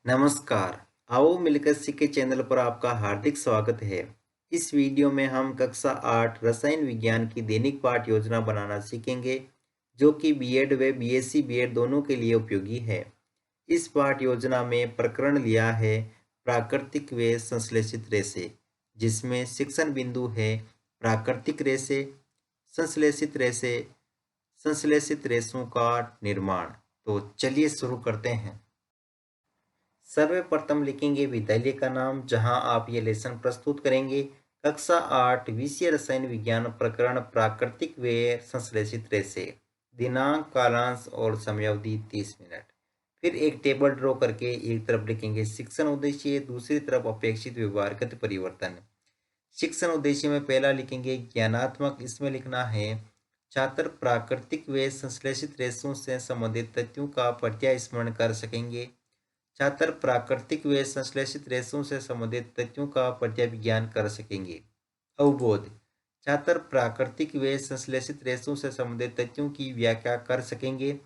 नमस्कार। आओ मिलकर सीखे चैनल पर आपका हार्दिक स्वागत है। इस वीडियो में हम कक्षा 8 रसायन विज्ञान की दैनिक पाठ योजना बनाना सीखेंगे, जो कि बीएड व बीएससी बीएड दोनों के लिए उपयोगी है। इस पाठ योजना में प्रकरण लिया है प्राकृतिक व संश्लेषित रेशे, जिसमें शिक्षण बिंदु है प्राकृतिक रेशे, संश्लेषित रेशे, संश्लेषित रेशों का निर्माण। तो चलिए शुरू करते हैं। सर्वप्रथम लिखेंगे विद्यालय का नाम जहां आप ये लेसन प्रस्तुत करेंगे। कक्षा 8 विषय रसायन विज्ञान प्रकरण प्राकृतिक व संश्लेषित रेशे। दिनांक, कालांश और समयावधि 30 मिनट। फिर एक टेबल ड्रॉ करके एक तरफ लिखेंगे शिक्षण उद्देश्य, दूसरी तरफ अपेक्षित व्यवहारगत परिवर्तन। शिक्षण उद्देश्य में पहला लिखेंगे ज्ञानात्मक। इसमें लिखना है छात्र प्राकृतिक व संश्लेषित रेशों से संबंधित तथ्यों का प्रत्यय स्मरण कर सकेंगे। छात्र प्राकृतिक व संश्लेषित रेशों से संबंधित तथ्यों का प्रत्याभिज्ञान कर सकेंगे। अवबोध, छात्र प्राकृतिक व संश्लेषित रेशों से संबंधित तथ्यों की व्याख्या कर सकेंगे।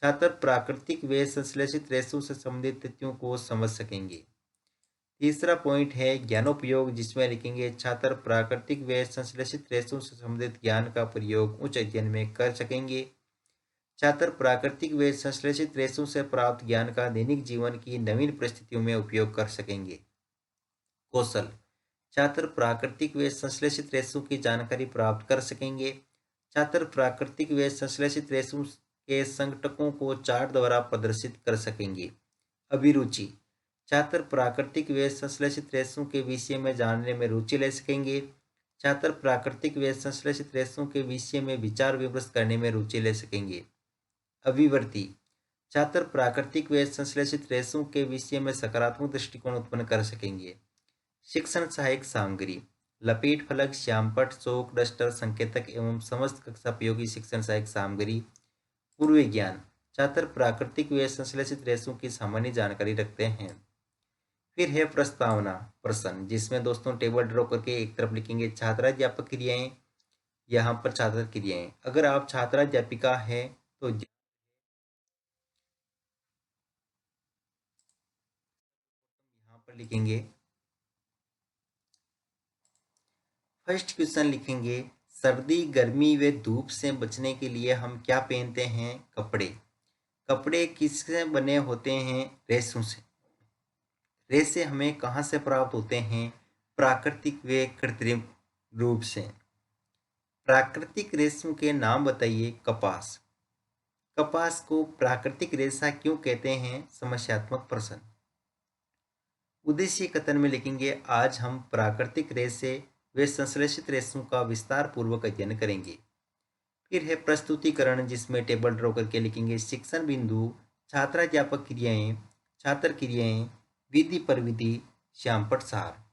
छात्र प्राकृतिक व संश्लेषित रेशों से संबंधित तथ्यों को समझ सकेंगे। तीसरा पॉइंट है ज्ञानोपयोग, जिसमें लिखेंगे छात्र प्राकृतिक व संश्लेषित रेशों से संबंधित ज्ञान का प्रयोग उच्च अध्ययन में कर सकेंगे। छात्र प्राकृतिक व संश्लेषित रेशों से प्राप्त ज्ञान का दैनिक जीवन की नवीन परिस्थितियों में उपयोग कर सकेंगे। कौशल, छात्र प्राकृतिक व संश्लेषित रेशों की जानकारी प्राप्त कर सकेंगे। छात्र प्राकृतिक व संश्लेषित रेशों के संघटकों को चार्ट द्वारा प्रदर्शित कर सकेंगे। अभिरुचि, छात्र प्राकृतिक व संश्लेषित रेशों के विषय में जानने में रुचि ले सकेंगे। छात्र प्राकृतिक व संश्लेषित रेशों के विषय में विचार विमर्श करने में रुचि ले सकेंगे। अभिवर्ती, छात्र प्राकृतिक व संश्लेषित रेशों के विषय में सकारात्मक दृष्टिकोण उत्पन्न कर सकेंगे। शिक्षण सहायक सामग्री, लपेट फलक, श्यामपट्ट, चौक, डस्टर, संकेतक एवं समस्त कक्षा उपयोगी शिक्षण सहायक सामग्री। पूर्व ज्ञान, छात्र प्राकृतिक व संश्लेषित रेशों की सामान्य जानकारी रखते हैं। फिर है प्रस्तावना प्रश्न, जिसमें दोस्तों टेबल ड्रॉ करके एक तरफ लिखेंगे छात्राध्यापक क्रियाएं, यहाँ पर छात्र क्रियाएं। अगर आप छात्राध्यापिका है तो यहाँ पर लिखेंगे। फर्स्ट क्वेश्चन लिखेंगे सर्दी, गर्मी व धूप से बचने के लिए हम क्या पहनते हैं? कपड़े। कपड़े किससे बने होते हैं? रेशों से। रेशे हमें कहाँ से प्राप्त होते हैं? प्राकृतिक व कृत्रिम रूप से। प्राकृतिक रेशों के नाम बताइए। कपास। कपास को प्राकृतिक रेशा क्यों कहते हैं? समस्यात्मक प्रश्न। उद्देश्य कथन में लिखेंगे आज हम प्राकृतिक रेशे व संश्लेषित रेशों का विस्तार पूर्वक अध्ययन करेंगे। फिर है प्रस्तुतिकरण, जिसमें टेबल ड्रॉ करके लिखेंगे शिक्षण बिंदु, छात्राध्यापक क्रियाएं, छात्र क्रियाएं, विधि पर विधि, श्यामपट्ट सार।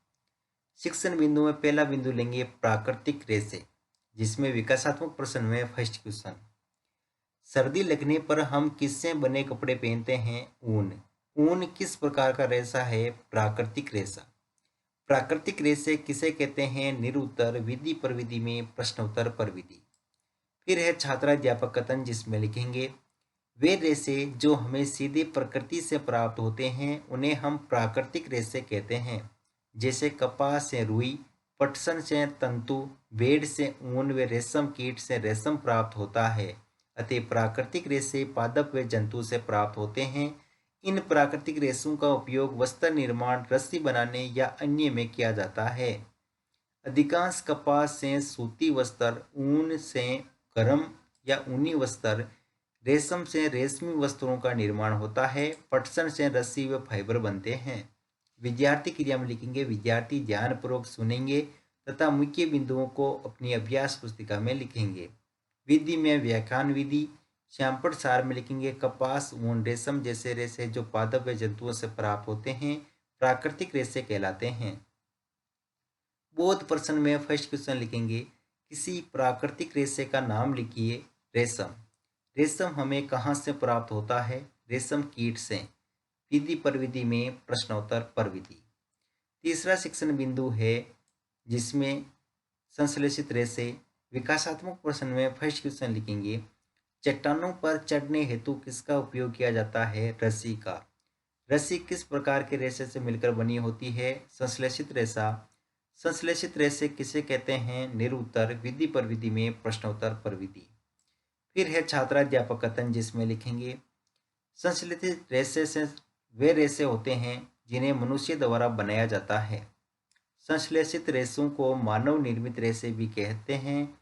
शिक्षण बिंदु में पहला बिंदु लेंगे प्राकृतिक रेशे, जिसमें विकासात्मक प्रश्न में फर्स्ट क्वेश्चन। सर्दी लगने पर हम किससे बने कपड़े पहनते हैं? ऊन। ऊन किस प्रकार का रेशा है? प्राकृतिक रेशा। प्राकृतिक रेशे किसे कहते हैं? निरुत्तर। विधि पर विधि में प्रश्नोत्तर पर विधि। फिर है छात्राध्यापक कथन, जिसमें लिखेंगे वे रेशे जो हमें सीधे प्रकृति से प्राप्त होते हैं उन्हें हम प्राकृतिक रेशे कहते हैं। जैसे कपास से रुई, पटसन से तंतु, भेड़ से ऊन व रेशम कीट से रेशम प्राप्त होता है। अतः प्राकृतिक रेशे पादप व जंतु से प्राप्त होते हैं। इन प्राकृतिक रेशों का उपयोग वस्त्र निर्माण, रस्सी बनाने या अन्य में किया जाता है। अधिकांश कपास से सूती वस्त्र, ऊन से गर्म या ऊनी वस्त्र, रेशम से रेशमी वस्त्रों का निर्माण होता है। पटसन से रस्सी व फाइबर बनते हैं। विद्यार्थी क्रिया में लिखेंगे विद्यार्थी ध्यानपूर्वक सुनेंगे तथा मुख्य बिंदुओं को अपनी अभ्यास पुस्तिका में लिखेंगे। विधि में व्याख्यान विधि। श्यामपट्ट सार में लिखेंगे कपास, ऊन, रेशम जैसे रेशे जो पादप व जंतुओं से प्राप्त होते हैं प्राकृतिक रेशे कहलाते हैं। बोध प्रश्न में फर्स्ट क्वेश्चन लिखेंगे किसी प्राकृतिक रेशे का नाम लिखिए। रेशम। रेशम हमें कहाँ से प्राप्त होता है? रेशम कीट से। विधि पर विधि में प्रश्नोत्तर पर विधि। तीसरा शिक्षण बिंदु है जिसमें संश्लेषित रेशे। विकासात्मक प्रश्न में फर्स्ट क्वेश्चन लिखेंगे चट्टानों पर चढ़ने हेतु किसका उपयोग किया जाता है? रस्सी का। रस्सी किस प्रकार के रेशे से मिलकर बनी होती है? संश्लेषित रेशा। संश्लेषित रेशे किसे कहते हैं? निरुत्तर विधि पर विधि में प्रश्नोत्तर पर विधि। फिर है छात्राध्यापक कथन, जिसमें लिखेंगे संश्लेषित रेशे से वे रेशे होते हैं जिन्हें मनुष्य द्वारा बनाया जाता है। संश्लेषित रेशों को मानव निर्मित रेशे भी कहते हैं।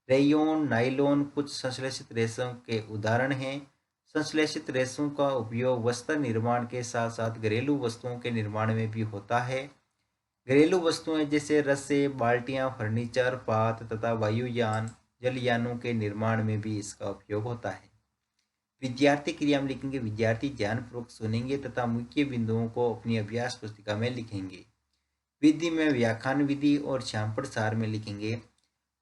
रेयॉन, नायलॉन कुछ संश्लेषित रेशों के उदाहरण हैं। संश्लेषित रेशों का उपयोग वस्त्र निर्माण के साथ साथ घरेलू वस्तुओं के निर्माण में भी होता है। घरेलू वस्तुएं जैसे रस्से, बाल्टियां, फर्नीचर, पात तथा वायुयान, जलयानों के निर्माण में भी इसका उपयोग होता है। विद्यार्थी क्रिया में लिखेंगे विद्यार्थी ध्यानपूर्वक सुनेंगे तथा मुख्य बिंदुओं को अपनी अभ्यास पुस्तिका में लिखेंगे। विधि में व्याख्यान विधि और श्यामपट सार में लिखेंगे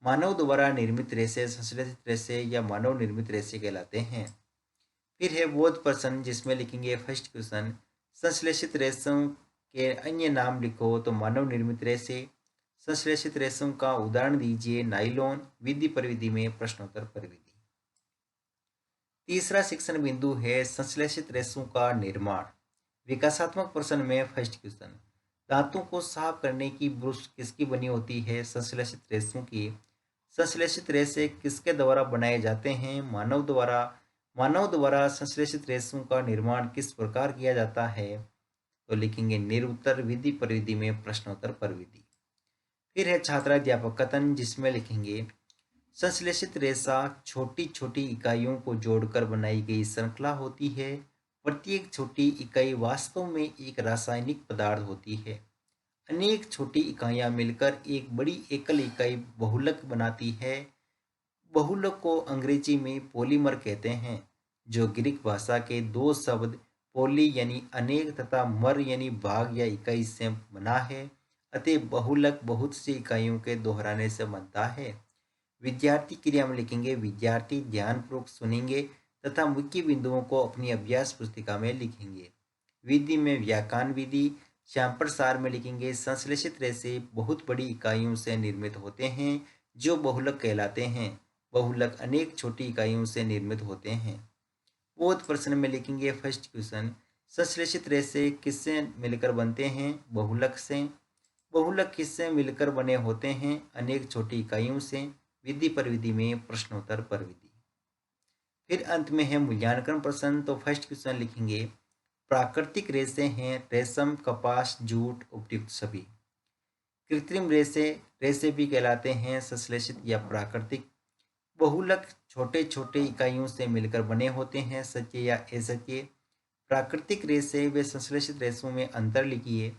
मानव द्वारा निर्मित रेशे संश्लेषित रेशे या मानव निर्मित रेशे कहलाते हैं। फिर है बोध प्रश्न, जिसमें लिखेंगे फर्स्ट क्वेश्चन संश्लेषित रेशों के अन्य नाम लिखो, तो मानव निर्मित रेशे। संश्लेषित रेशों का उदाहरण दीजिए, नाइलॉन। विधि पर विधि में प्रश्नोत्तर पर विधि। तीसरा शिक्षण बिंदु है संश्लेषित रेशों का निर्माण। विकासात्मक प्रश्न में फर्स्ट क्वेश्चन दांतों को साफ करने की ब्रश किसकी बनी होती है? संश्लेषित रेशों की। संश्लेषित रेशे किसके द्वारा बनाए जाते हैं? मानव द्वारा। मानव द्वारा संश्लेषित रेशों का निर्माण किस प्रकार किया जाता है? तो लिखेंगे निरुत्तर विधि पर विधि में प्रश्नोत्तर पर विधि। फिर है छात्राध्यापक कथन, जिसमें लिखेंगे संश्लेषित रेशा छोटी छोटी इकाइयों को जोड़कर बनाई गई श्रृंखला होती है। प्रत्येक छोटी इकाई वास्तव में एक रासायनिक पदार्थ होती है। अनेक छोटी इकाइयां मिलकर एक बड़ी एकल इकाई बहुलक बनाती है। बहुलक को अंग्रेजी में पॉलीमर कहते हैं, जो ग्रीक भाषा के दो शब्द पॉली यानी अनेक तथा मर यानी भाग या इकाई से बना है। अतः बहुलक बहुत सी इकाइयों के दोहराने से बनता है। विद्यार्थी क्रिया में लिखेंगे विद्यार्थी ध्यानपूर्वक सुनेंगे तथा मुख्य बिंदुओं को अपनी अभ्यास पुस्तिका में लिखेंगे। विधि में व्याख्यान विधि। श्यामपट सार में लिखेंगे संश्लेषित रेशे बहुत बड़ी इकाइयों से निर्मित होते हैं जो बहुलक कहलाते हैं। बहुलक अनेक छोटी इकाइयों से निर्मित होते हैं। बोध प्रश्न में लिखेंगे फर्स्ट क्वेश्चन संश्लेषित रेशे किससे मिलकर बनते हैं? बहुलक से। बहुलक किससे मिलकर बने होते हैं? अनेक छोटी इकाइयों से। विधि पर विधि में प्रश्नोत्तर पर विधि। फिर अंत में है मूल्यांकन प्रश्न। तो फर्स्ट क्वेश्चन लिखेंगे प्राकृतिक रेशे हैं रेशम, कपास, जूट, उपयुक्त सभी। कृत्रिम रेशे रेशे भी कहलाते हैं संश्लेषित या प्राकृतिक। बहुलक छोटे छोटे इकाइयों से मिलकर बने होते हैं, सत्य या असत्य। प्राकृतिक रेशे व संश्लेषित रेशों में अंतर लिखिए।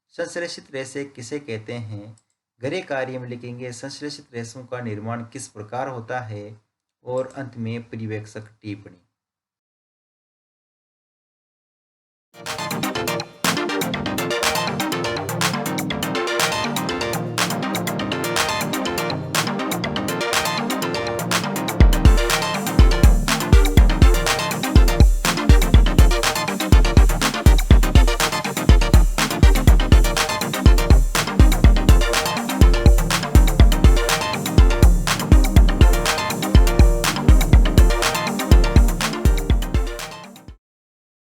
संश्लेषित रेशे किसे कहते हैं? गृह कार्य में लिखेंगे संश्लेषित रेशों का निर्माण किस प्रकार होता है। और अंत में परिवेक्षक टिप्पणी।